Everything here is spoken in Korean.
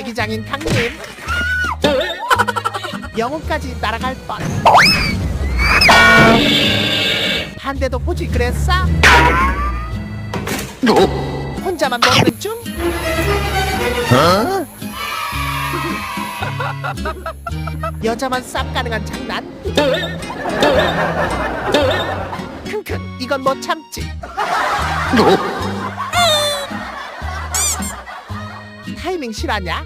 꾀기장인 강림. 영혼까지 날아갈 뻔. 반대도 보지 그랬어? 혼자만 노는 중? 여자만 쌉 가능한 장난? 큰큰 이건 못 참지. 타이밍 실화냐?